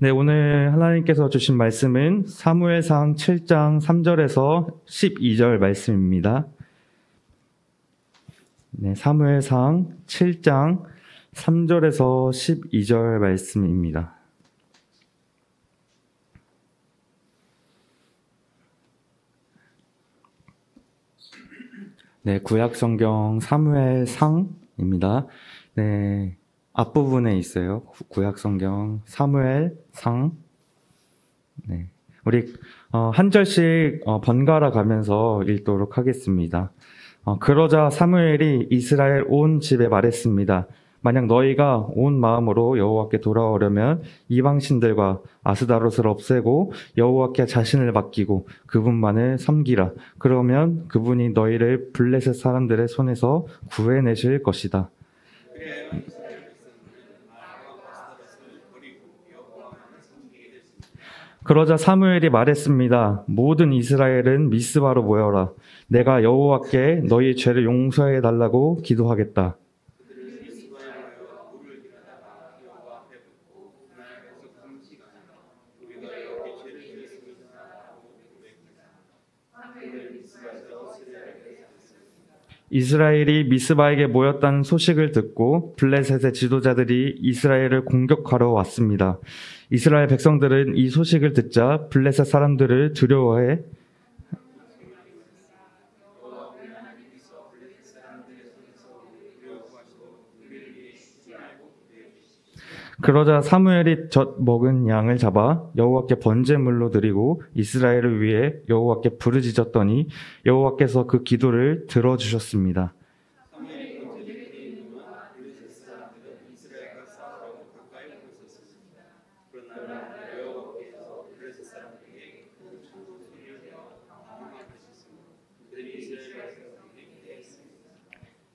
네, 오늘 하나님께서 주신 말씀은 사무엘상 7장 3절에서 12절 말씀입니다. 네, 사무엘상 7장 3절에서 12절 말씀입니다. 네, 구약성경 사무엘상입니다. 네, 앞부분에 있어요. 구약성경 사무엘상. 네, 우리 한 절씩 번갈아 가면서 읽도록 하겠습니다. 그러자 사무엘이 이스라엘 온 집에 말했습니다. 만약 너희가 온 마음으로 여호와께 돌아오려면 이방신들과 아스다롯을 없애고 여호와께 자신을 맡기고 그분만을 섬기라. 그러면 그분이 너희를 블레셋 사람들의 손에서 구해내실 것이다. 그러자 사무엘이 말했습니다. 모든 이스라엘은 미스바로 모여라. 내가 여호와께 너희 죄를 용서해 달라고 기도하겠다. 이스라엘이 미스바에게 모였다는 소식을 듣고 블레셋의 지도자들이 이스라엘을 공격하러 왔습니다. 이스라엘 백성들은 이 소식을 듣자 블레셋 사람들을 두려워해 그러자 사무엘이 젖 먹은 양을 잡아 여호와께 번제물로 드리고 이스라엘을 위해 여호와께 부르짖었더니 여호와께서 그 기도를 들어주셨습니다.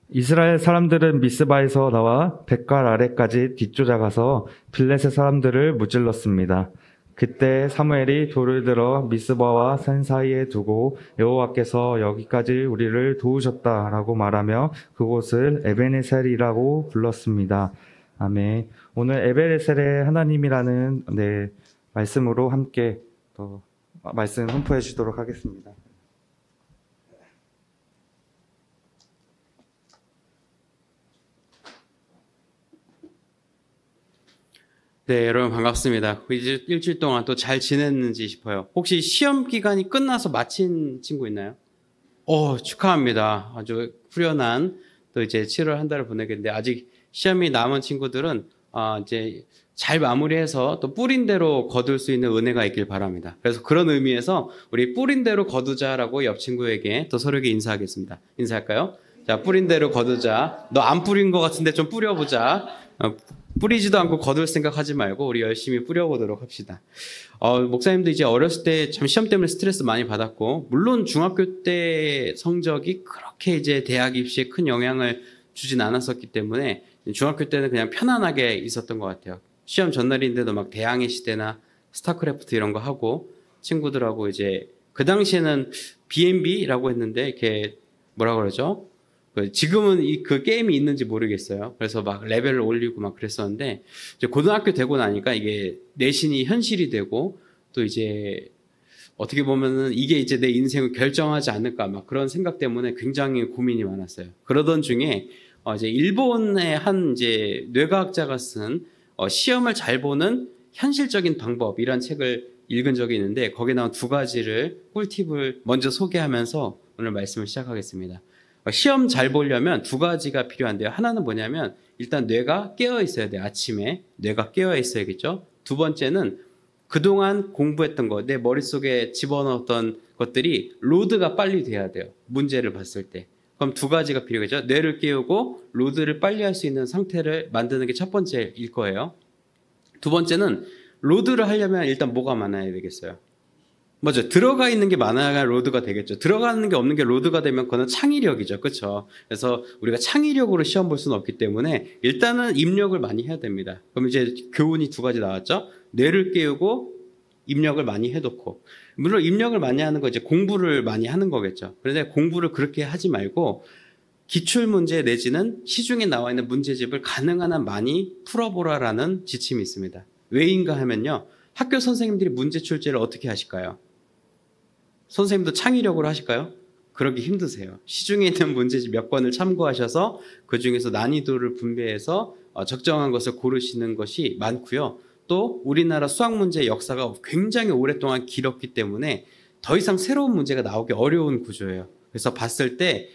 이스라엘 사람들은 미스바에서 나와 벳갈 아래까지 뒤쫓아가서 블레셋 사람들을 무찔렀습니다. 그때 사무엘이 돌을 들어 미스바와 산 사이에 두고 여호와께서 여기까지 우리를 도우셨다라고 말하며 그곳을 에베네셀이라고 불렀습니다. 아멘. 오늘 에베네셀의 하나님이라는 말씀으로 함께 말씀 선포해 주도록 하겠습니다. 네, 여러분 반갑습니다. 이제 일주일 동안 또 잘 지냈는지 싶어요. 혹시 시험 기간이 끝나서 마친 친구 있나요? 축하합니다. 아주 후련한 또 이제 7월 한 달을 보내겠는데 아직 시험이 남은 친구들은 이제 잘 마무리해서 또 뿌린 대로 거둘 수 있는 은혜가 있길 바랍니다. 그래서 그런 의미에서 우리 뿌린 대로 거두자라고 옆 친구에게 또 서로에게 인사하겠습니다. 인사할까요? 자, 뿌린 대로 거두자. 너 안 뿌린 것 같은데 좀 뿌려보자. 뿌리지도 않고 거둘 생각하지 말고 우리 열심히 뿌려보도록 합시다. 목사님도 이제 어렸을 때 참 시험 때문에 스트레스 많이 받았고, 물론 중학교 때 성적이 그렇게 이제 대학 입시에 큰 영향을 주진 않았었기 때문에 중학교 때는 그냥 편안하게 있었던 것 같아요. 시험 전날인데도 막 대항해 시대나 스타크래프트 이런 거 하고 친구들하고 이제 그 당시에는 B&B라고 했는데 이렇게 뭐라 그러죠? 지금은 그 게임이 있는지 모르겠어요. 그래서 막 레벨을 올리고 막 그랬었는데, 이제 고등학교 되고 나니까 이게 내신이 현실이 되고, 또 이제 어떻게 보면은 이게 이제 내 인생을 결정하지 않을까 막 그런 생각 때문에 굉장히 고민이 많았어요. 그러던 중에 이제 일본의 한 이제 뇌과학자가 쓴 시험을 잘 보는 현실적인 방법이란 책을 읽은 적이 있는데, 거기에 나온 두 가지를 꿀팁을 먼저 소개하면서 오늘 말씀을 시작하겠습니다. 시험 잘 보려면 두 가지가 필요한데요. 하나는 뭐냐면 일단 뇌가 깨어 있어야 돼요. 아침에 뇌가 깨어 있어야겠죠. 두 번째는 그동안 공부했던 거, 내 머릿속에 집어넣었던 것들이 로드가 빨리 돼야 돼요. 문제를 봤을 때. 그럼 두 가지가 필요하겠죠. 뇌를 깨우고 로드를 빨리 할 수 있는 상태를 만드는 게 첫 번째일 거예요. 두 번째는 로드를 하려면 일단 뭐가 많아야 되겠어요? 맞아요. 들어가 있는 게 많아야 로드가 되겠죠. 들어가는 게 없는 게 로드가 되면 그거는 창의력이죠. 그렇죠? 그래서 우리가 창의력으로 시험 볼 수는 없기 때문에 일단은 입력을 많이 해야 됩니다. 그럼 이제 교훈이 두 가지 나왔죠. 뇌를 깨우고 입력을 많이 해놓고, 물론 입력을 많이 하는 거 이제 공부를 많이 하는 거겠죠. 그런데 공부를 그렇게 하지 말고 기출문제 내지는 시중에 나와 있는 문제집을 가능한 한 많이 풀어보라라는 지침이 있습니다. 왜인가 하면요. 학교 선생님들이 문제 출제를 어떻게 하실까요? 선생님도 창의력으로 하실까요? 그러기 힘드세요. 시중에 있는 문제집 몇 권을 참고하셔서 그중에서 난이도를 분배해서 적정한 것을 고르시는 것이 많고요. 또 우리나라 수학 문제 역사가 굉장히 오랫동안 길었기 때문에 더 이상 새로운 문제가 나오기 어려운 구조예요. 그래서 봤을 때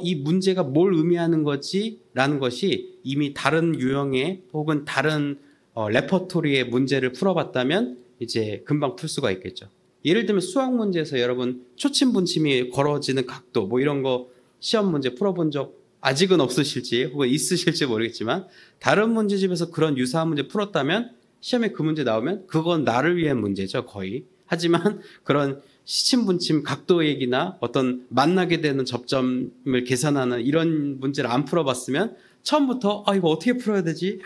이 문제가 뭘 의미하는 거지? 라는 것이 이미 다른 유형의 혹은 다른 레퍼토리의 문제를 풀어봤다면 이제 금방 풀 수가 있겠죠. 예를 들면 수학 문제에서 여러분 초침 분침이 걸어지는 각도 뭐 이런 거 시험 문제 풀어본 적 아직은 없으실지 혹은 있으실지 모르겠지만 다른 문제집에서 그런 유사한 문제 풀었다면 시험에 그 문제 나오면 그건 나를 위한 문제죠, 거의. 하지만 그런 시침분침 각도 얘기나 어떤 만나게 되는 접점을 계산하는 이런 문제를 안 풀어봤으면 처음부터 이거 어떻게 풀어야 되지?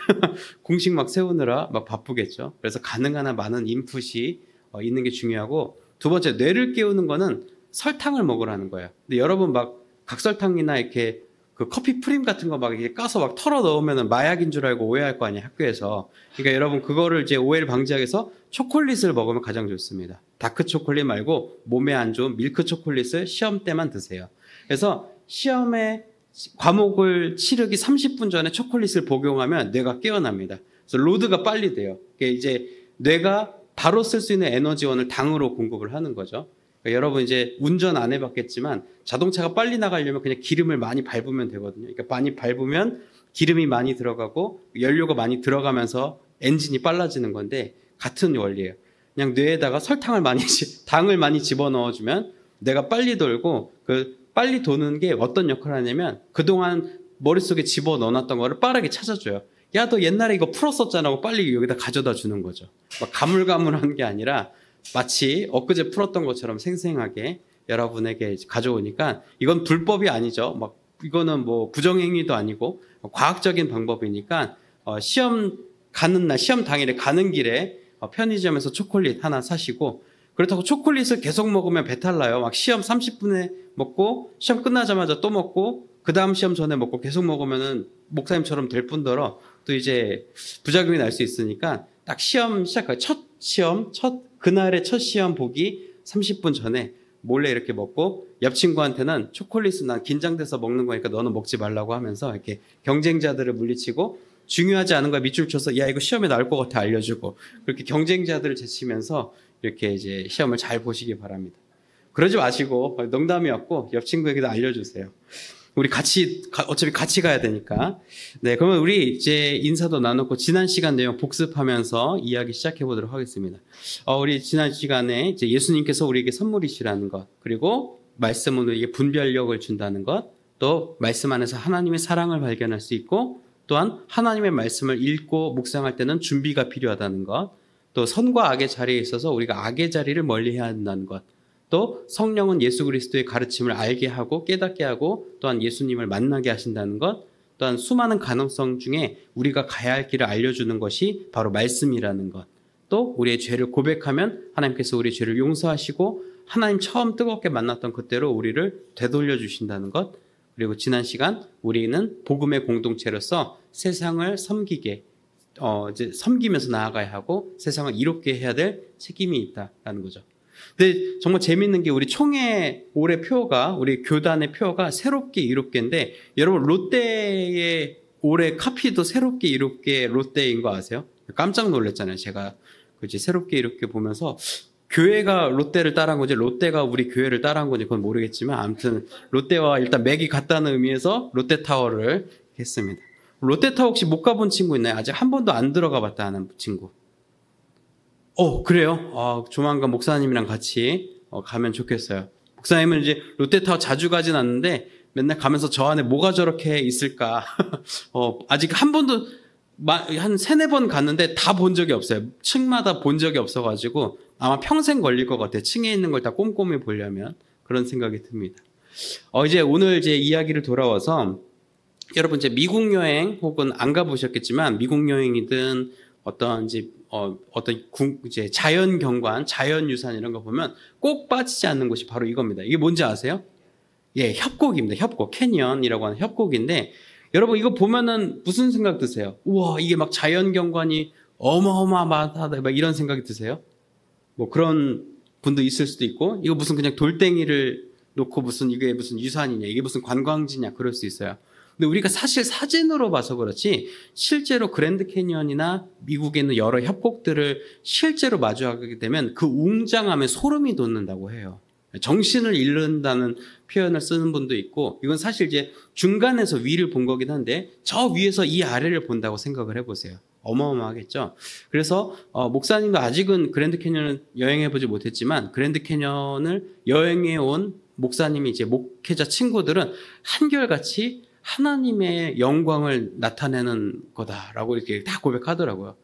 공식 막 세우느라 막 바쁘겠죠. 그래서 가능한 한 많은 인풋이 있는 게 중요하고, 두 번째, 뇌를 깨우는 거는 설탕을 먹으라는 거예요. 근데 여러분 막 각설탕이나 이렇게 그 커피 프림 같은 거 막 이렇게 까서 막 털어 넣으면 마약인 줄 알고 오해할 거 아니에요, 학교에서. 그러니까 여러분 그거를 이제 오해를 방지하기 위해서 초콜릿을 먹으면 가장 좋습니다. 다크 초콜릿 말고 몸에 안 좋은 밀크 초콜릿을 시험 때만 드세요. 그래서 시험에 과목을 치르기 30분 전에 초콜릿을 복용하면 뇌가 깨어납니다. 그래서 로드가 빨리 돼요. 그러니까 이제 뇌가 바로 쓸 수 있는 에너지원을 당으로 공급을 하는 거죠. 그러니까 여러분 이제 운전 안 해봤겠지만 자동차가 빨리 나가려면 그냥 기름을 많이 밟으면 되거든요. 그러니까 많이 밟으면 기름이 많이 들어가고 연료가 많이 들어가면서 엔진이 빨라지는 건데 같은 원리예요. 그냥 뇌에다가 당을 많이 집어넣어주면 뇌가 빨리 돌고, 그 빨리 도는 게 어떤 역할을 하냐면 그동안 머릿속에 집어넣어놨던 거를 빠르게 찾아줘요. 야, 너 옛날에 이거 풀었었잖아 하고 빨리 여기다 가져다 주는 거죠. 막 가물가물한 게 아니라 마치 엊그제 풀었던 것처럼 생생하게 여러분에게 가져오니까 이건 불법이 아니죠. 막 이거는 뭐 부정행위도 아니고 과학적인 방법이니까 시험 가는 날, 시험 당일에 가는 길에 편의점에서 초콜릿 하나 사시고, 그렇다고 초콜릿을 계속 먹으면 배탈 나요. 막 시험 30분에 먹고 시험 끝나자마자 또 먹고 그 다음 시험 전에 먹고 계속 먹으면은 목사님처럼 될 뿐더러 또 이제 부작용이 날 수 있으니까 딱 시험 시작할 그날의 첫 시험 보기 30분 전에 몰래 이렇게 먹고, 옆 친구한테는 초콜릿은 난 긴장돼서 먹는 거니까 너는 먹지 말라고 하면서 이렇게 경쟁자들을 물리치고, 중요하지 않은 거에 밑줄 쳐서 야, 이거 시험에 나올 것 같아 알려주고, 그렇게 경쟁자들을 제치면서 이렇게 이제 시험을 잘 보시기 바랍니다. 그러지 마시고, 농담이었고 옆 친구에게도 알려주세요. 우리 어차피 같이 가야 되니까. 네, 그러면 우리 이제 인사도 나눴고 지난 시간 내용 복습하면서 이야기 시작해 보도록 하겠습니다. 우리 지난 시간에 이제 예수님께서 우리에게 선물이시라는 것, 그리고 말씀은 우리에게 분별력을 준다는 것, 또 말씀 안에서 하나님의 사랑을 발견할 수 있고, 또한 하나님의 말씀을 읽고 묵상할 때는 준비가 필요하다는 것, 또 선과 악의 자리에 있어서 우리가 악의 자리를 멀리해야 한다는 것, 또 성령은 예수 그리스도의 가르침을 알게 하고 깨닫게 하고 또한 예수님을 만나게 하신다는 것, 또한 수많은 가능성 중에 우리가 가야 할 길을 알려주는 것이 바로 말씀이라는 것, 또 우리의 죄를 고백하면 하나님께서 우리의 죄를 용서하시고 하나님 처음 뜨겁게 만났던 그때로 우리를 되돌려 주신다는 것, 그리고 지난 시간 우리는 복음의 공동체로서 세상을 이제 섬기면서 나아가야 하고 세상을 이롭게 해야 될 책임이 있다라는 거죠. 근데 정말 재밌는 게 우리 총회 올해 표가, 우리 교단의 표가 새롭게 이롭게인데, 여러분 롯데의 올해 카피도 새롭게 이롭게 롯데인 거 아세요? 깜짝 놀랐잖아요. 제가 그치 새롭게 이롭게 보면서 교회가 롯데를 따라한 건지 롯데가 우리 교회를 따라한 건지 그건 모르겠지만, 아무튼 롯데와 일단 맥이 같다는 의미에서 롯데타워를 했습니다. 롯데타워 혹시 못 가본 친구 있나요? 아직 한 번도 안 들어가 봤다 하는 친구. 그래요? 조만간 목사님이랑 같이 가면 좋겠어요. 목사님은 이제 롯데타워 자주 가진 않는데 맨날 가면서 저 안에 뭐가 저렇게 있을까. 아직 한 번도 한 3-4번 갔는데 다 본 적이 없어요. 층마다 본 적이 없어가지고 아마 평생 걸릴 것 같아요. 층에 있는 걸 다 꼼꼼히 보려면. 그런 생각이 듭니다. 이제 오늘 이제 이야기를 돌아와서, 여러분 이제 미국 여행 혹은 안 가보셨겠지만 미국 여행이든 어떤 이제 자연 경관, 자연 유산 이런 거 보면 꼭 빠지지 않는 것이 바로 이겁니다. 이게 뭔지 아세요? 예, 협곡입니다. 협곡, 캐니언이라고 하는 협곡인데, 여러분 이거 보면은 무슨 생각 드세요? 우와, 이게 막 자연 경관이 어마어마하다 막 이런 생각이 드세요? 뭐 그런 분도 있을 수도 있고, 이거 무슨 그냥 돌덩이를 놓고 무슨 이게 무슨 유산이냐, 이게 무슨 관광지냐 그럴 수 있어요. 근데 우리가 사실 사진으로 봐서 그렇지 실제로 그랜드 캐니언이나 미국에 있는 여러 협곡들을 실제로 마주하게 되면 그 웅장함에 소름이 돋는다고 해요. 정신을 잃는다는 표현을 쓰는 분도 있고, 이건 사실 이제 중간에서 위를 본 거긴 한데 저 위에서 이 아래를 본다고 생각을 해보세요. 어마어마하겠죠. 그래서 목사님도 아직은 그랜드 캐니언을 여행해보지 못했지만 그랜드 캐니언을 여행해온 목사님이 이제 목회자 친구들은 한결같이 하나님의 영광을 나타내는 거다라고 이렇게 다 고백하더라고요.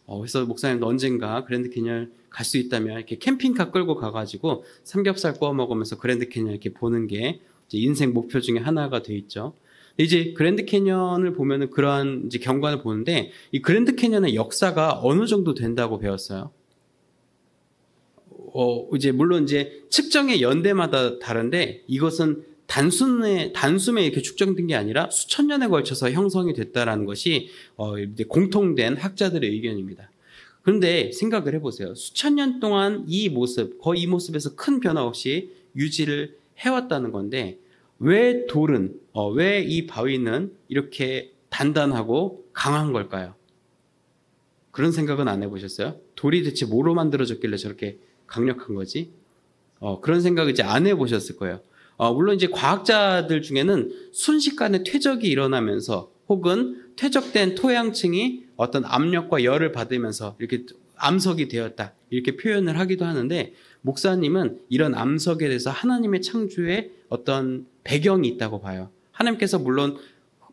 그래서 목사님도 언젠가 그랜드 캐니언 갈 수 있다면 이렇게 캠핑카 끌고 가가지고 삼겹살 구워 먹으면서 그랜드 캐니언 이렇게 보는 게 이제 인생 목표 중에 하나가 돼 있죠. 이제 그랜드 캐니언을 보면은 그러한 이제 경관을 보는데, 이 그랜드 캐니언의 역사가 어느 정도 된다고 배웠어요. 이제 물론 이제 측정의 연대마다 다른데 이것은 단숨에 이렇게 축적된 게 아니라 수천 년에 걸쳐서 형성이 됐다라는 것이 이제 공통된 학자들의 의견입니다. 그런데 생각을 해보세요. 수천 년 동안 이 모습, 거의 이 모습에서 큰 변화 없이 유지를 해왔다는 건데, 왜 돌은, 왜 이 바위는 이렇게 단단하고 강한 걸까요? 그런 생각은 안 해보셨어요? 돌이 대체 뭐로 만들어졌길래 저렇게 강력한 거지? 그런 생각을 이제 안 해보셨을 거예요. 물론 이제 과학자들 중에는 순식간에 퇴적이 일어나면서 혹은 퇴적된 토양층이 어떤 압력과 열을 받으면서 이렇게 암석이 되었다, 이렇게 표현을 하기도 하는데, 목사님은 이런 암석에 대해서 하나님의 창조에 어떤 배경이 있다고 봐요. 하나님께서 물론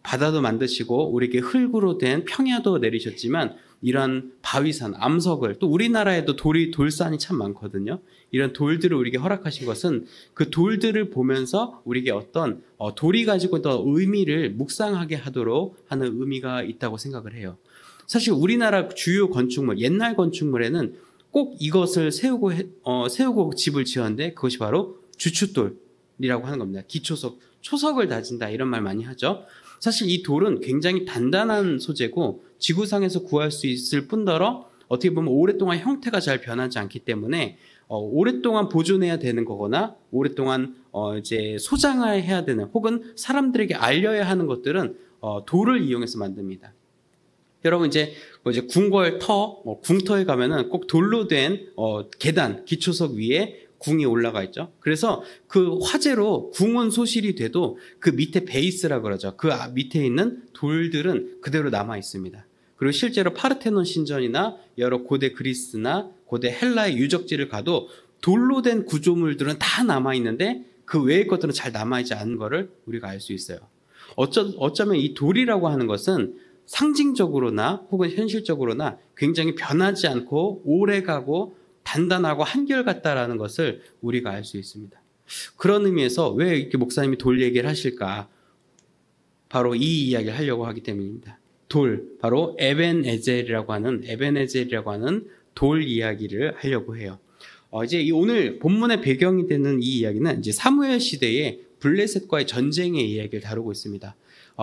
바다도 만드시고 우리에게 흙으로 된 평야도 내리셨지만 이런 바위산, 암석을, 또 우리나라에도 돌산이 참 많거든요. 이런 돌들을 우리에게 허락하신 것은 그 돌들을 보면서 우리에게 어떤 돌이 가지고 있던 의미를 묵상하게 하도록 하는 의미가 있다고 생각을 해요. 사실 우리나라 주요 건축물, 옛날 건축물에는 꼭 이것을 세우고 집을 지었는데 그것이 바로 주춧돌이라고 하는 겁니다. 기초석, 초석을 다진다 이런 말 많이 하죠. 사실 이 돌은 굉장히 단단한 소재고 지구상에서 구할 수 있을 뿐더러 어떻게 보면 오랫동안 형태가 잘 변하지 않기 때문에 오랫동안 보존해야 되는 거거나 오랫동안 이제 소장해야 되는, 혹은 사람들에게 알려야 하는 것들은 돌을 이용해서 만듭니다. 여러분 이제 궁궐터, 궁터에 가면은 꼭 돌로 된 계단, 기초석 위에 궁이 올라가 있죠. 그래서 그 화재로 궁은 소실이 돼도 그 밑에 베이스라고 그러죠. 그 밑에 있는 돌들은 그대로 남아 있습니다. 그리고 실제로 파르테논 신전이나 여러 고대 그리스나 고대 헬라의 유적지를 가도 돌로 된 구조물들은 다 남아 있는데 그 외의 것들은 잘 남아 있지 않은 것을 우리가 알 수 있어요. 어쩌면 이 돌이라고 하는 것은 상징적으로나 혹은 현실적으로나 굉장히 변하지 않고 오래가고 단단하고 한결같다라는 것을 우리가 알 수 있습니다. 그런 의미에서 왜 이렇게 목사님이 돌 얘기를 하실까? 바로 이 이야기를 하려고 하기 때문입니다. 돌, 바로 에벤에젤이라고 하는 돌 이야기를 하려고 해요. 이제 오늘 본문의 배경이 되는 이 이야기는 이제 사무엘 시대의 블레셋과의 전쟁의 이야기를 다루고 있습니다.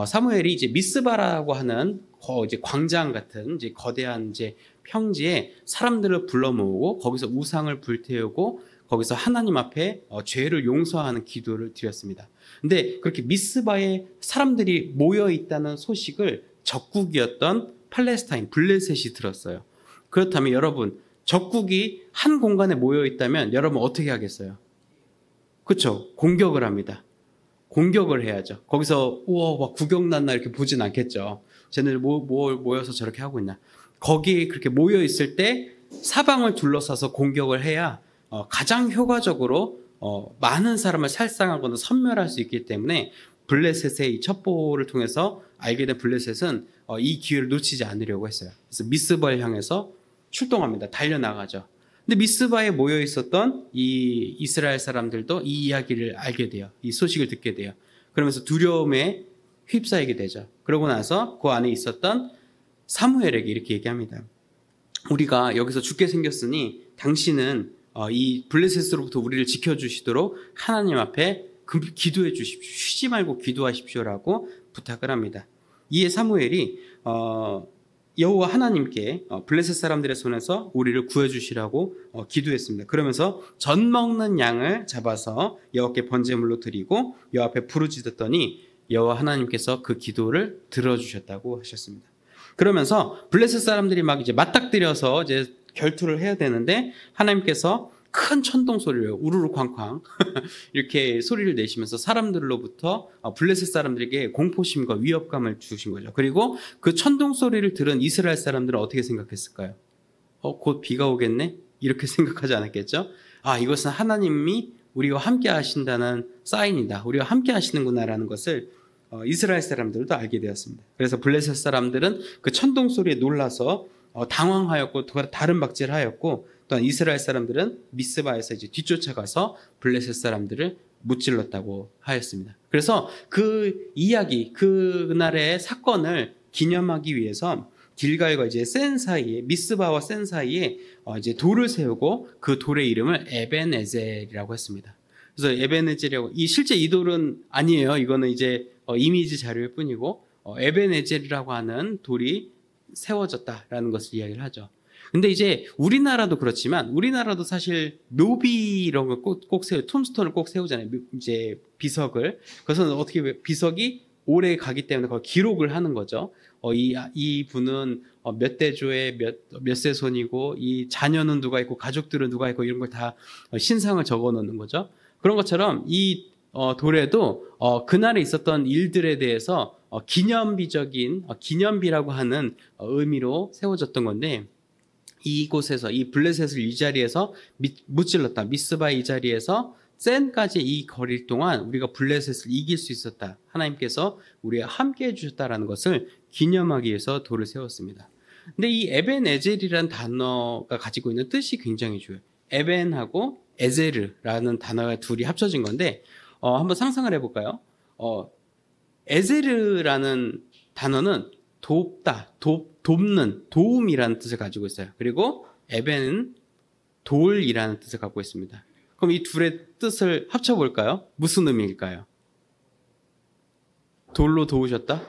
사무엘이 이제 미스바라고 하는 이제 광장 같은 이제 거대한 이제 평지에 사람들을 불러 모으고 거기서 우상을 불태우고 거기서 하나님 앞에 죄를 용서하는 기도를 드렸습니다. 근데 그렇게 미스바에 사람들이 모여 있다는 소식을 적국이었던 팔레스타인 블레셋이 들었어요. 그렇다면 여러분, 적국이 한 공간에 모여 있다면 여러분 어떻게 하겠어요? 그렇죠? 공격을 합니다. 공격을 해야죠. 거기서 우와 막 구경났나 이렇게 보진 않겠죠. 쟤네들 모여서 저렇게 하고 있나. 거기에 그렇게 모여 있을 때 사방을 둘러싸서 공격을 해야 가장 효과적으로 많은 사람을 살상하거나 섬멸할 수 있기 때문에 블레셋의 이 첩보를 통해서 알게 된 블레셋은 이 기회를 놓치지 않으려고 했어요. 그래서 미스바를 향해서 출동합니다. 달려나가죠. 근데 미스바에 모여 있었던 이 이스라엘 사람들도 이 이야기를 알게 돼요. 이 소식을 듣게 돼요. 그러면서 두려움에 휩싸이게 되죠. 그러고 나서 그 안에 있었던 사무엘에게 이렇게 얘기합니다. 우리가 여기서 죽게 생겼으니 당신은 이 블레셋으로부터 우리를 지켜주시도록 하나님 앞에 기도해 주십시오. 쉬지 말고 기도하십시오라고 부탁을 합니다. 이에 사무엘이 여호와 하나님께 블레셋 사람들의 손에서 우리를 구해주시라고 기도했습니다. 그러면서 젖 먹는 양을 잡아서 여호와께 번제물로 드리고 여호와 앞에 부르짖었더니 여호와 하나님께서 그 기도를 들어주셨다고 하셨습니다. 그러면서 블레셋 사람들이 막 이제 맞닥뜨려서 이제 결투를 해야 되는데 하나님께서 큰 천둥 소리를 우르르 쾅쾅 이렇게 소리를 내시면서 사람들로부터 블레셋 사람들에게 공포심과 위협감을 주신 거죠. 그리고 그 천둥 소리를 들은 이스라엘 사람들은 어떻게 생각했을까요? 곧 비가 오겠네? 이렇게 생각하지 않았겠죠? 이것은 하나님이 우리와 함께 하신다는 사인이다. 우리와 함께 하시는구나라는 것을 이스라엘 사람들도 알게 되었습니다. 그래서 블레셋 사람들은 그 천둥 소리에 놀라서 당황하였고 다른 박질하였고 또한 이스라엘 사람들은 미스바에서 이제 뒤쫓아가서 블레셋 사람들을 무찔렀다고 하였습니다. 그래서 그 이야기, 그날의 사건을 기념하기 위해서 길갈과 이제 센 사이에, 미스바와 센 사이에 이제 돌을 세우고 그 돌의 이름을 에벤에젤이라고 했습니다. 그래서 에벤에젤이라고, 실제 이 돌은 아니에요. 이거는 이제 이미지 자료일 뿐이고 에벤에젤이라고 하는 돌이 세워졌다라는 것을 이야기를 하죠. 근데 이제 우리나라도 그렇지만 우리나라도 사실 묘비 이런 걸 꼭 세워, 톰스톤을 꼭 세우잖아요. 이제 비석을. 그래서 어떻게 비석이 오래 가기 때문에 그걸 기록을 하는 거죠. 이 분은 몇 대조에 몇 세손이고 이 자녀는 누가 있고 가족들은 누가 있고 이런 걸 다 신상을 적어 놓는 거죠. 그런 것처럼 이 돌에도 그날에 있었던 일들에 대해서 기념비적인 기념비라고 하는 의미로 세워졌던 건데 이곳에서 이 블레셋을 이 자리에서 무찔렀다. 미스바의 이 자리에서 센까지 이 거리 동안 우리가 블레셋을 이길 수 있었다. 하나님께서 우리와 함께 해주셨다라는 것을 기념하기 위해서 돌을 세웠습니다. 근데 이 에벤에젤이라는 단어가 가지고 있는 뜻이 굉장히 좋아요. 에벤하고 에제르라는 단어가 둘이 합쳐진 건데 한번 상상을 해볼까요? 에제르라는 단어는 돕다, 돕는, 도움이라는 뜻을 가지고 있어요. 그리고 에벤은 돌이라는 뜻을 갖고 있습니다. 그럼 이 둘의 뜻을 합쳐볼까요? 무슨 의미일까요? 돌로 도우셨다?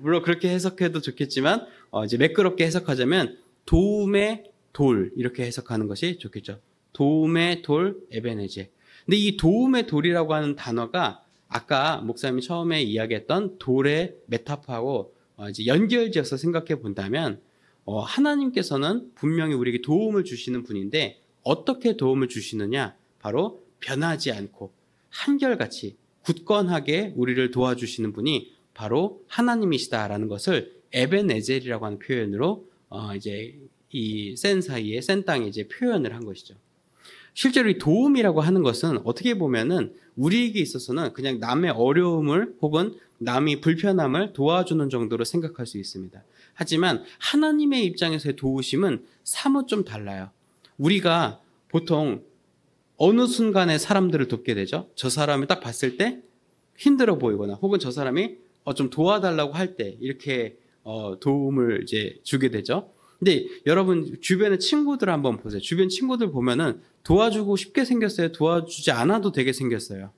물론 그렇게 해석해도 좋겠지만 이제 매끄럽게 해석하자면 도움의 돌 이렇게 해석하는 것이 좋겠죠. 도움의 돌 에벤에젤. 근데 이 도움의 돌이라고 하는 단어가 아까 목사님이 처음에 이야기했던 돌의 메타포하고 이제 연결지어서 생각해 본다면 하나님께서는 분명히 우리에게 도움을 주시는 분인데 어떻게 도움을 주시느냐? 바로 변하지 않고 한결같이 굳건하게 우리를 도와주시는 분이 바로 하나님이시다라는 것을 에벤에젤이라고 하는 표현으로 이제 이 센 사이에 센 땅에 이제 표현을 한 것이죠. 실제로 이 도움이라고 하는 것은 어떻게 보면은 우리에게 있어서는 그냥 남의 어려움을 혹은 남이 불편함을 도와주는 정도로 생각할 수 있습니다. 하지만 하나님의 입장에서의 도우심은 사뭇 좀 달라요. 우리가 보통 어느 순간에 사람들을 돕게 되죠. 저 사람을 딱 봤을 때 힘들어 보이거나 혹은 저 사람이 좀 도와달라고 할 때 이렇게 도움을 이제 주게 되죠. 근데 여러분 주변의 친구들 한번 보세요. 주변 친구들 보면은 도와주고 싶게 생겼어요? 도와주지 않아도 되게 생겼어요?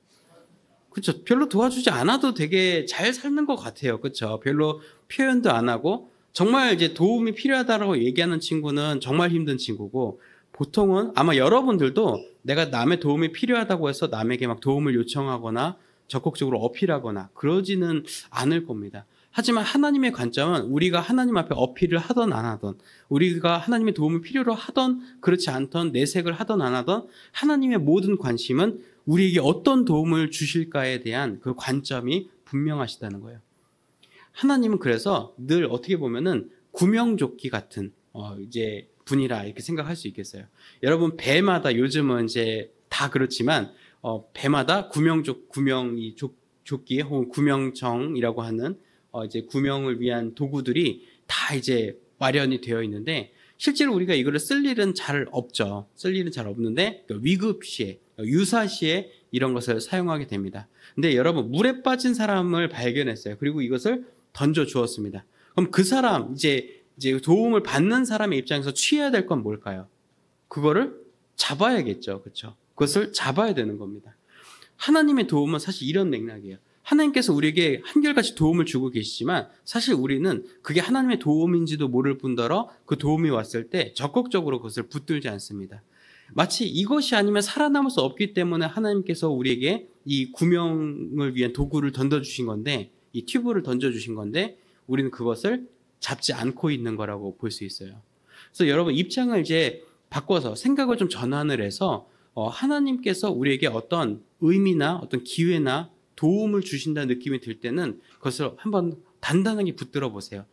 그렇죠. 별로 도와주지 않아도 되게 잘 사는 것 같아요. 그렇죠. 별로 표현도 안 하고 정말 이제 도움이 필요하다고 얘기하는 친구는 정말 힘든 친구고 보통은 아마 여러분들도 내가 남의 도움이 필요하다고 해서 남에게 막 도움을 요청하거나 적극적으로 어필하거나 그러지는 않을 겁니다. 하지만 하나님의 관점은 우리가 하나님 앞에 어필을 하던 안 하던 우리가 하나님의 도움을 필요로 하던 그렇지 않던 내색을 하던 안 하던 하나님의 모든 관심은 우리에게 어떤 도움을 주실까에 대한 그 관점이 분명하시다는 거예요. 하나님은 그래서 늘 어떻게 보면은 구명조끼 같은 이제 분이라 이렇게 생각할 수 있겠어요. 여러분 배마다 요즘은 이제 다 그렇지만 배마다 구명이 조끼 혹은 구명정이라고 하는 이제 구명을 위한 도구들이 다 이제 마련이 되어 있는데 실제로 우리가 이거를 쓸 일은 잘 없죠. 쓸 일은 잘 없는데 위급 시에 유사 시에 이런 것을 사용하게 됩니다. 근데 여러분 물에 빠진 사람을 발견했어요. 그리고 이것을 던져 주었습니다. 그럼 그 사람 이제 도움을 받는 사람의 입장에서 취해야 될 건 뭘까요? 그거를 잡아야겠죠. 그렇죠? 그것을 잡아야 되는 겁니다. 하나님의 도움은 사실 이런 맥락이에요. 하나님께서 우리에게 한결같이 도움을 주고 계시지만 사실 우리는 그게 하나님의 도움인지도 모를 뿐더러 그 도움이 왔을 때 적극적으로 그것을 붙들지 않습니다. 마치 이것이 아니면 살아남을 수 없기 때문에 하나님께서 우리에게 이 구명을 위한 도구를 던져주신 건데, 이 튜브를 던져주신 건데 우리는 그것을 잡지 않고 있는 거라고 볼 수 있어요. 그래서 여러분 입장을 이제 바꿔서 생각을 좀 전환을 해서 하나님께서 우리에게 어떤 의미나 어떤 기회나 도움을 주신다는 느낌이 들 때는 그것을 한번 단단하게 붙들어 보세요.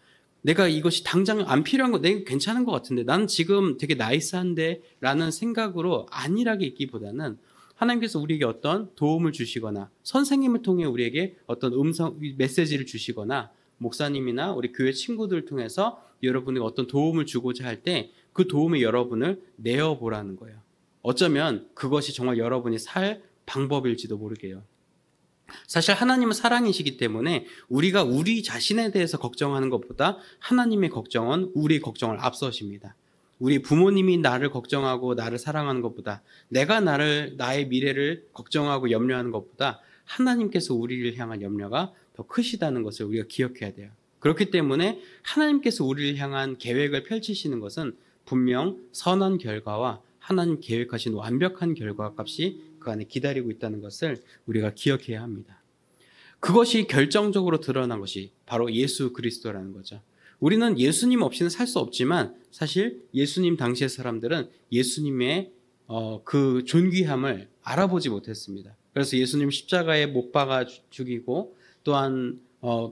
내가 이것이 당장 안 필요한 거, 내가 괜찮은 것 같은데, 나는 지금 되게 나이스한데 라는 생각으로 안일하게 있기보다는 하나님께서 우리에게 어떤 도움을 주시거나 선생님을 통해 우리에게 어떤 메시지를 주시거나 목사님이나 우리 교회 친구들을 통해서 여러분에게 어떤 도움을 주고자 할 때 그 도움에 여러분을 내어보라는 거예요. 어쩌면 그것이 정말 여러분이 살 방법일지도 모르게요. 사실 하나님은 사랑이시기 때문에 우리가 우리 자신에 대해서 걱정하는 것보다 하나님의 걱정은 우리 걱정을 앞서십니다. 우리 부모님이 나를 걱정하고 나를 사랑하는 것보다, 내가 나의 미래를 걱정하고 염려하는 것보다 하나님께서 우리를 향한 염려가 더 크시다는 것을 우리가 기억해야 돼요. 그렇기 때문에 하나님께서 우리를 향한 계획을 펼치시는 것은 분명 선한 결과와 하나님 계획하신 완벽한 결과값이 그 안에 기다리고 있다는 것을 우리가 기억해야 합니다. 그것이 결정적으로 드러난 것이 바로 예수 그리스도라는 거죠. 우리는 예수님 없이는 살 수 없지만 사실 예수님 당시의 사람들은 예수님의 그 존귀함을 알아보지 못했습니다. 그래서 예수님 십자가에 못 박아 죽이고 또한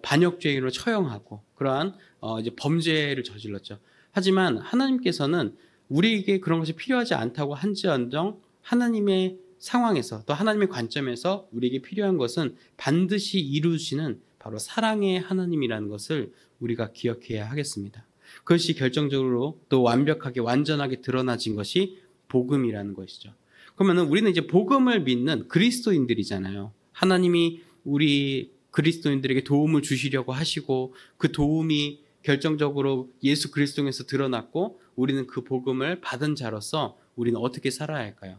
반역죄인으로 처형하고 그러한 이제 범죄를 저질렀죠. 하지만 하나님께서는 우리에게 그런 것이 필요하지 않다고 한지언정 하나님의 상황에서 또 하나님의 관점에서 우리에게 필요한 것은 반드시 이루시는 바로 사랑의 하나님이라는 것을 우리가 기억해야 하겠습니다. 그것이 결정적으로 또 완벽하게 완전하게 드러나진 것이 복음이라는 것이죠. 그러면 우리는 이제 복음을 믿는 그리스도인들이잖아요. 하나님이 우리 그리스도인들에게 도움을 주시려고 하시고 그 도움이 결정적으로 예수 그리스도에서 드러났고 우리는 그 복음을 받은 자로서 우리는 어떻게 살아야 할까요?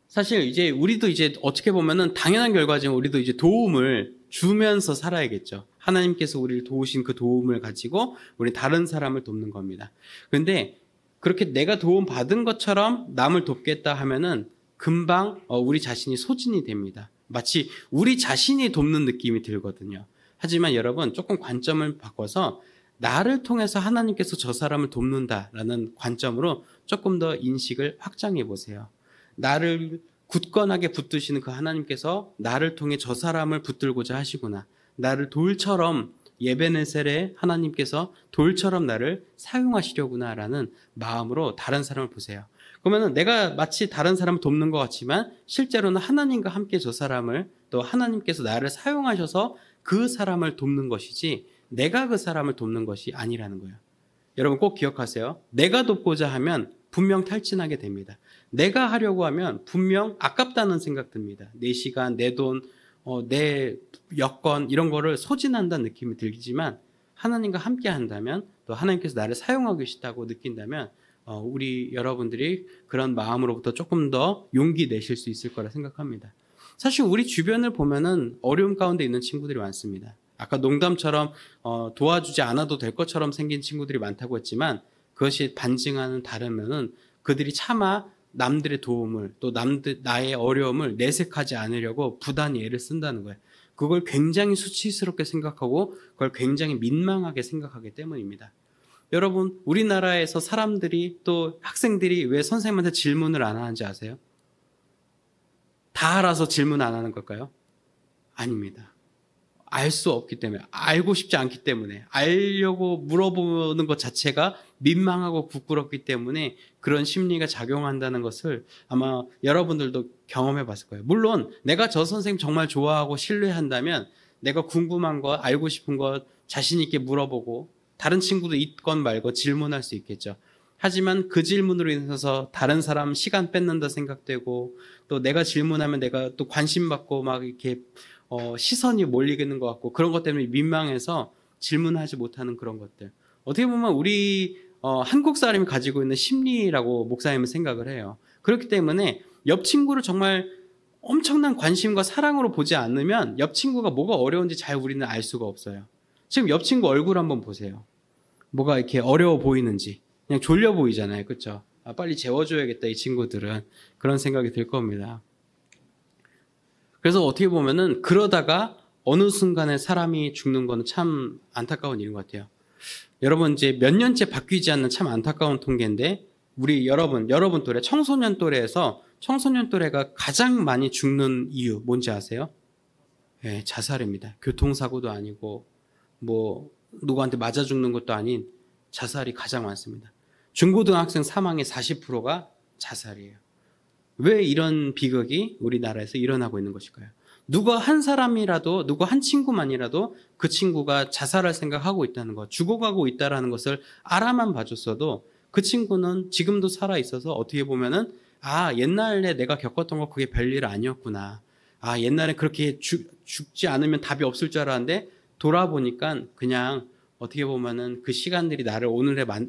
사실 이제 우리도 이제 어떻게 보면은 당연한 결과지만 우리도 이제 도움을 주면서 살아야겠죠. 하나님께서 우리를 도우신 그 도움을 가지고 우리 다른 사람을 돕는 겁니다. 그런데 그렇게 내가 도움 받은 것처럼 남을 돕겠다 하면은 금방 우리 자신이 소진이 됩니다. 마치 우리 자신이 돕는 느낌이 들거든요. 하지만 여러분 조금 관점을 바꿔서 나를 통해서 하나님께서 저 사람을 돕는다라는 관점으로 조금 더 인식을 확장해 보세요. 나를 굳건하게 붙드시는 그 하나님께서 나를 통해 저 사람을 붙들고자 하시구나. 나를 돌처럼 예베네셀에 하나님께서 돌처럼 나를 사용하시려구나라는 마음으로 다른 사람을 보세요. 그러면 내가 마치 다른 사람을 돕는 것 같지만 실제로는 하나님과 함께 저 사람을 또 하나님께서 나를 사용하셔서 그 사람을 돕는 것이지 내가 그 사람을 돕는 것이 아니라는 거예요. 여러분 꼭 기억하세요. 내가 돕고자 하면 분명 탈진하게 됩니다. 내가 하려고 하면 분명 아깝다는 생각 듭니다. 내 시간, 내 돈, 내 여건 이런 거를 소진한다는 느낌이 들지만 하나님과 함께 한다면 또 하나님께서 나를 사용하고 계시다고 느낀다면 우리 여러분들이 그런 마음으로부터 조금 더 용기 내실 수 있을 거라 생각합니다. 사실 우리 주변을 보면은 어려움 가운데 있는 친구들이 많습니다. 아까 농담처럼 도와주지 않아도 될 것처럼 생긴 친구들이 많다고 했지만 그것이 반증하는 다르면은 그들이 차마 남들의 도움을 또 나의 어려움을 내색하지 않으려고 부단히 애를 쓴다는 거예요. 그걸 굉장히 수치스럽게 생각하고 그걸 굉장히 민망하게 생각하기 때문입니다. 여러분 우리나라에서 사람들이 또 학생들이 왜 선생님한테 질문을 안 하는지 아세요? 다 알아서 질문 안 하는 걸까요? 아닙니다. 알 수 없기 때문에, 알고 싶지 않기 때문에, 알려고 물어보는 것 자체가 민망하고 부끄럽기 때문에 그런 심리가 작용한다는 것을 아마 여러분들도 경험해 봤을 거예요. 물론 내가 저 선생님 정말 좋아하고 신뢰한다면 내가 궁금한 것, 알고 싶은 것 자신 있게 물어보고 다른 친구도 있건 말건 질문할 수 있겠죠. 하지만 그 질문으로 인해서 다른 사람 시간 뺏는다 생각되고 또 내가 질문하면 내가 또 관심 받고 막 이렇게 시선이 몰리는 것 같고 그런 것 때문에 민망해서 질문하지 못하는 그런 것들. 어떻게 보면 우리 한국 사람이 가지고 있는 심리라고 목사님은 생각을 해요. 그렇기 때문에 옆 친구를 정말 엄청난 관심과 사랑으로 보지 않으면 옆 친구가 뭐가 어려운지 잘 우리는 알 수가 없어요. 지금 옆 친구 얼굴 한번 보세요. 뭐가 이렇게 어려워 보이는지. 그냥 졸려 보이잖아요. 그렇죠? 아, 빨리 재워줘야겠다 이 친구들은. 그런 생각이 들 겁니다. 그래서 어떻게 보면은 그러다가 어느 순간에 사람이 죽는 거는 참 안타까운 일인 것 같아요. 여러분 이제 몇 년째 바뀌지 않는 참 안타까운 통계인데 우리 여러분 또래 청소년 또래에서 청소년 또래가 가장 많이 죽는 이유 뭔지 아세요? 네, 자살입니다. 교통사고도 아니고 뭐 누구한테 맞아 죽는 것도 아닌 자살이 가장 많습니다. 중고등학생 사망의 40%가 자살이에요. 왜 이런 비극이 우리나라에서 일어나고 있는 것일까요? 누가 한 사람이라도, 누구 한 친구만이라도 그 친구가 자살할 생각하고 있다는 것, 죽어가고 있다는 것을 알아만 봐줬어도 그 친구는 지금도 살아있어서 어떻게 보면은 아, 옛날에 내가 겪었던 거 그게 별일 아니었구나. 아, 옛날에 그렇게 죽지 않으면 답이 없을 줄 알았는데 돌아보니까 그냥 어떻게 보면은 그 시간들이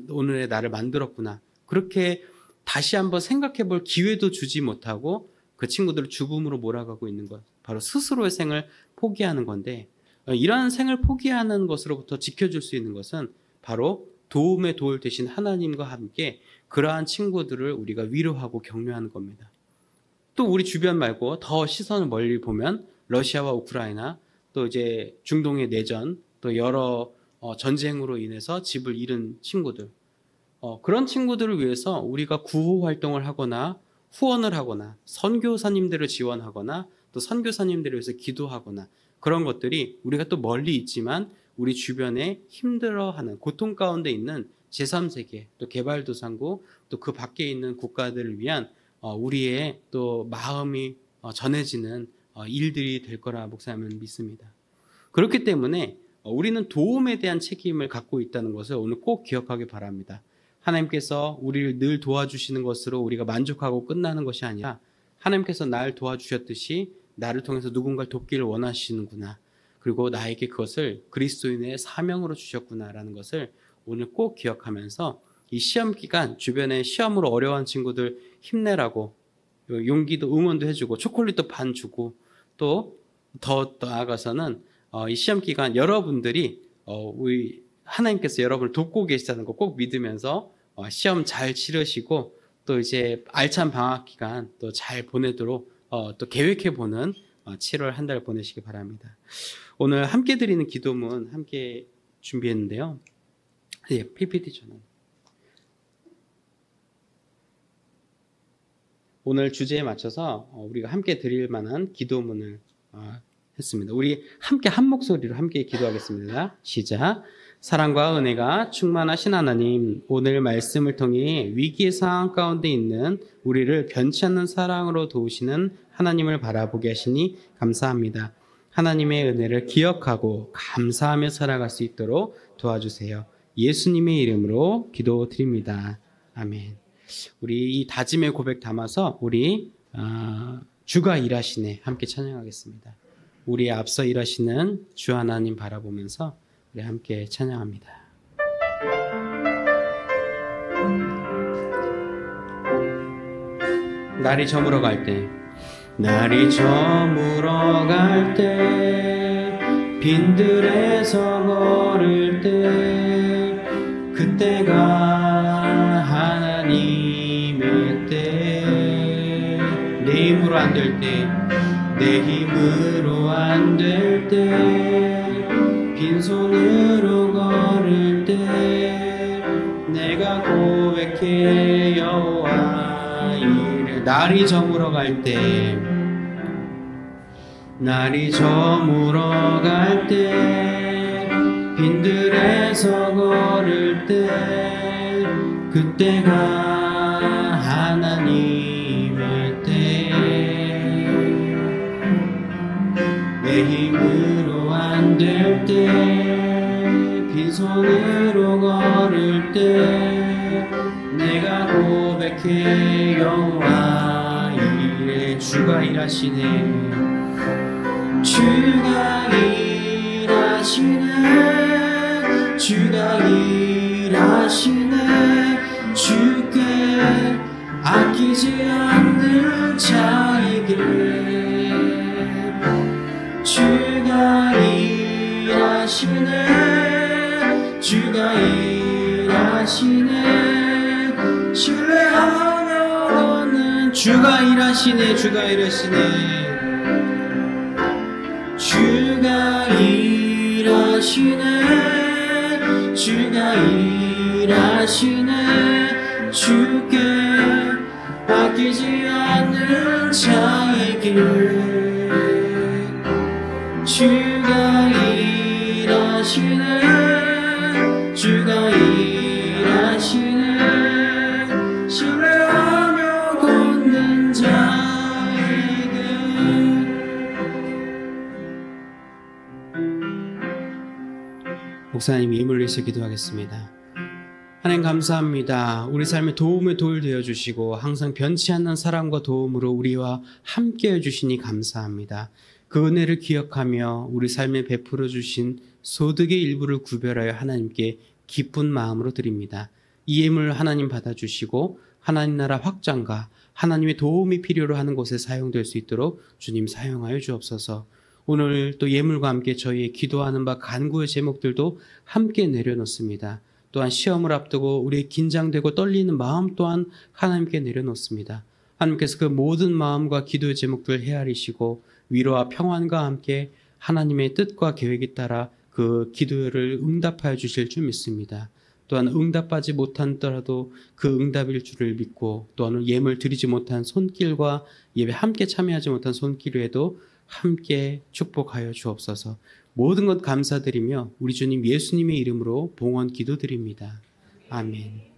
오늘의 나를 만들었구나. 그렇게 다시 한번 생각해 볼 기회도 주지 못하고 그 친구들을 죽음으로 몰아가고 있는 것. 바로 스스로의 생을 포기하는 건데 이러한 생을 포기하는 것으로부터 지켜줄 수 있는 것은 바로 도움의 도울 되신 하나님과 함께 그러한 친구들을 우리가 위로하고 격려하는 겁니다. 또 우리 주변 말고 더 시선을 멀리 보면 러시아와 우크라이나 또 이제 중동의 내전 또 여러 전쟁으로 인해서 집을 잃은 친구들 그런 친구들을 위해서 우리가 구호 활동을 하거나 후원을 하거나 선교사님들을 지원하거나 또 선교사님들을 위해서 기도하거나 그런 것들이 우리가 또 멀리 있지만 우리 주변에 힘들어하는 고통 가운데 있는 제3세계 또 개발도상국 또 그 밖에 있는 국가들을 위한 우리의 또 마음이 전해지는 일들이 될 거라 목사님은 믿습니다. 그렇기 때문에 우리는 도움에 대한 책임을 갖고 있다는 것을 오늘 꼭 기억하기 바랍니다. 하나님께서 우리를 늘 도와주시는 것으로 우리가 만족하고 끝나는 것이 아니라 하나님께서 나를 도와주셨듯이 나를 통해서 누군가를 돕기를 원하시는구나. 그리고 나에게 그것을 그리스도인의 사명으로 주셨구나라는 것을 오늘 꼭 기억하면서 이 시험 기간 주변에 시험으로 어려워하는 친구들 힘내라고 용기도 응원도 해주고 초콜릿도 반 주고 또 더 나아가서는 이 시험 기간 여러분들이 우리 하나님께서 여러분을 돕고 계시다는 거 꼭 믿으면서 시험 잘 치르시고 또 이제 알찬 방학 기간 또 잘 보내도록 또 계획해보는 7월 한 달 보내시기 바랍니다. 오늘 함께 드리는 기도문 함께 준비했는데요. 예, PPT 전환. 오늘 주제에 맞춰서 우리가 함께 드릴 만한 기도문을 했습니다. 우리 함께 한 목소리로 함께 기도하겠습니다. 시작. 사랑과 은혜가 충만하신 하나님, 오늘 말씀을 통해 위기의 상황 가운데 있는 우리를 변치 않는 사랑으로 도우시는 하나님을 바라보게 하시니 감사합니다. 하나님의 은혜를 기억하고 감사하며 살아갈 수 있도록 도와주세요. 예수님의 이름으로 기도드립니다. 아멘. 우리 이 다짐의 고백 담아서 우리 주가 일하시네 함께 찬양하겠습니다. 우리 앞서 일하시는 주 하나님 바라보면서 우리 함께 찬양합니다. 날이 저물어 갈 때, 날이 저물어 갈 때, 빈들에서 걸을 때, 그때가 하나님의 때, 내 힘으로 안 될 때, 내 힘으로 안 될 때, 빈손으로 걸을 때 내가 고백해 여호와 이를 날이 저물어 갈 때 날이 저물어 갈 때 빈들에서 걸을 때 그때가 하나님의 때 내 힘으로 안 될 때 빈손으로 걸을 때 내가 고백해 여호와 이래 주가 일하시네 주가 일하시네 주가 일하시네 주께 아끼지 않는 자에게 일하시네 주가 일하시네 신뢰하며 걷는 주가 일하시네 주가 일하시네 주가 일하시네 주가 일하시네 주께 아끼지 않는 자에게 주가 일하시네 주가 일하시네 신뢰하며 걷는 자에게. 목사님 예물을 위해서 기도하겠습니다. 하나님 감사합니다. 우리 삶에 도움의 돌 되어주시고 항상 변치 않는 사랑과 도움으로 우리와 함께 해주시니 감사합니다. 그 은혜를 기억하며 우리 삶에 베풀어 주신 소득의 일부를 구별하여 하나님께 기쁜 마음으로 드립니다. 이 예물 하나님 받아주시고 하나님 나라 확장과 하나님의 도움이 필요로 하는 곳에 사용될 수 있도록 주님 사용하여 주옵소서. 오늘 또 예물과 함께 저희의 기도하는 바 간구의 제목들도 함께 내려놓습니다. 또한 시험을 앞두고 우리의 긴장되고 떨리는 마음 또한 하나님께 내려놓습니다. 하나님께서 그 모든 마음과 기도의 제목들을 헤아리시고 위로와 평안과 함께 하나님의 뜻과 계획에 따라 그 기도를 응답하여 주실 줄 믿습니다. 또한 응답하지 못하더라도 그 응답일 줄을 믿고 또한 예물 드리지 못한 손길과 예배 함께 참여하지 못한 손길에도 함께 축복하여 주옵소서. 모든 것 감사드리며 우리 주님 예수님의 이름으로 봉헌 기도드립니다. 아멘.